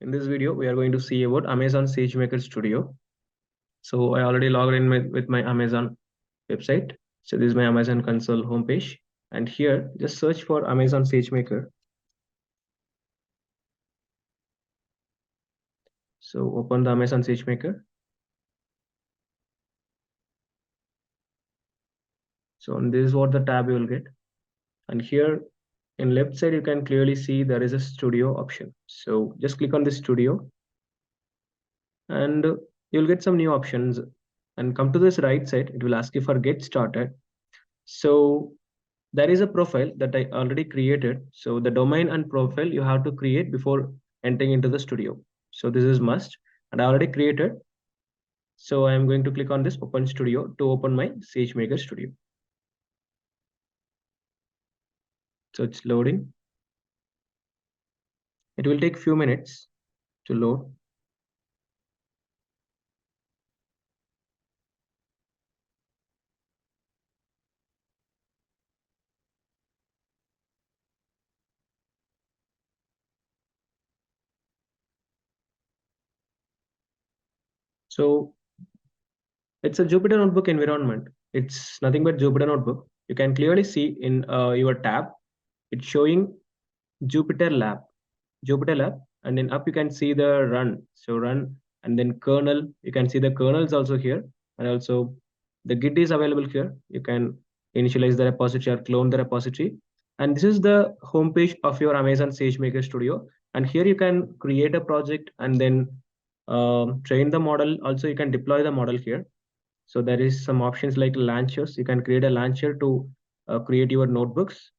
In this video, we are going to see about Amazon SageMaker Studio. So I already logged in with my Amazon website. So this is my Amazon console homepage. And here, just search for Amazon SageMaker. So open the Amazon SageMaker. So this is what the tab you will get. And here in left side, you can clearly see there is a studio option. So just click on the studio and you'll get some new options. And come to this right side, it will ask you for get started. So there is a profile that I already created. So the domain and profile you have to create before entering into the studio. So this is must, and I already created. So I am going to click on this Open Studio to open my SageMaker Studio. So it's loading. It will take few minutes to load. So it's a Jupyter Notebook environment. It's nothing but Jupyter Notebook. You can clearly see in your tab, it's showing Jupyter Lab, and then up you can see the run. So run, and then kernel. You can see the kernel is also here, and also the Git is available here. You can initialize the repository or clone the repository. And this is the homepage of your Amazon SageMaker Studio. And here you can create a project and then train the model. Also, you can deploy the model here. So there is some options like launchers. You can create a launcher to create your notebooks,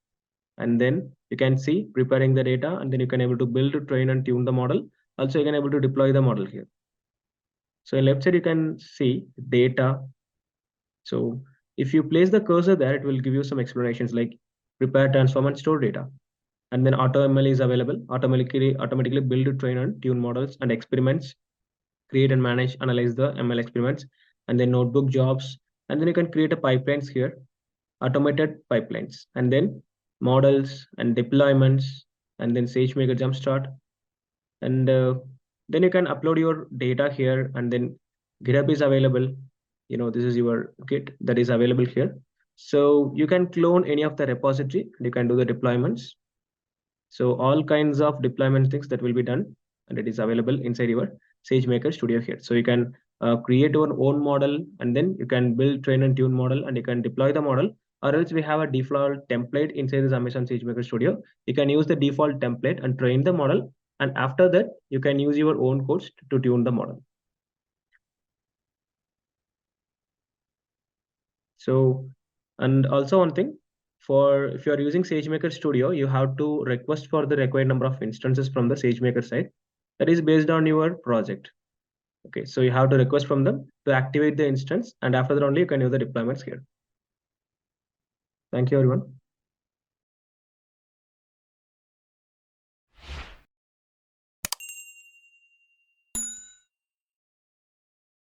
and then you can see preparing the data, and then you can able to build, train, and tune the model. Also, you can able to deploy the model here. So in left side, you can see data. So if you place the cursor there, it will give you some explanations like prepare, transform, and store data. And then AutoML is available. Automatically build, train, and tune models and experiments, create and manage, analyze the ML experiments, and then notebook jobs. And then you can create a pipelines here, automated pipelines, and then models and deployments, and then SageMaker Jumpstart. And then you can upload your data here, and then GitHub is available. This is your Git that is available here. So you can clone any of the repository, and you can do the deployments. So all kinds of deployment things that will be done, and it is available inside your SageMaker Studio here. So you can create your own model, and then you can build, train, and tune model, and you can deploy the model. Or else we have a default template inside this Amazon SageMaker Studio. You can use the default template and train the model. And after that, you can use your own codes to tune the model. So, and also one thing, for if you are using SageMaker Studio, you have to request for the required number of instances from the SageMaker side. That is based on your project. Okay, so you have to request from them to activate the instance, and after that only you can use the deployments here. Thank you, everyone.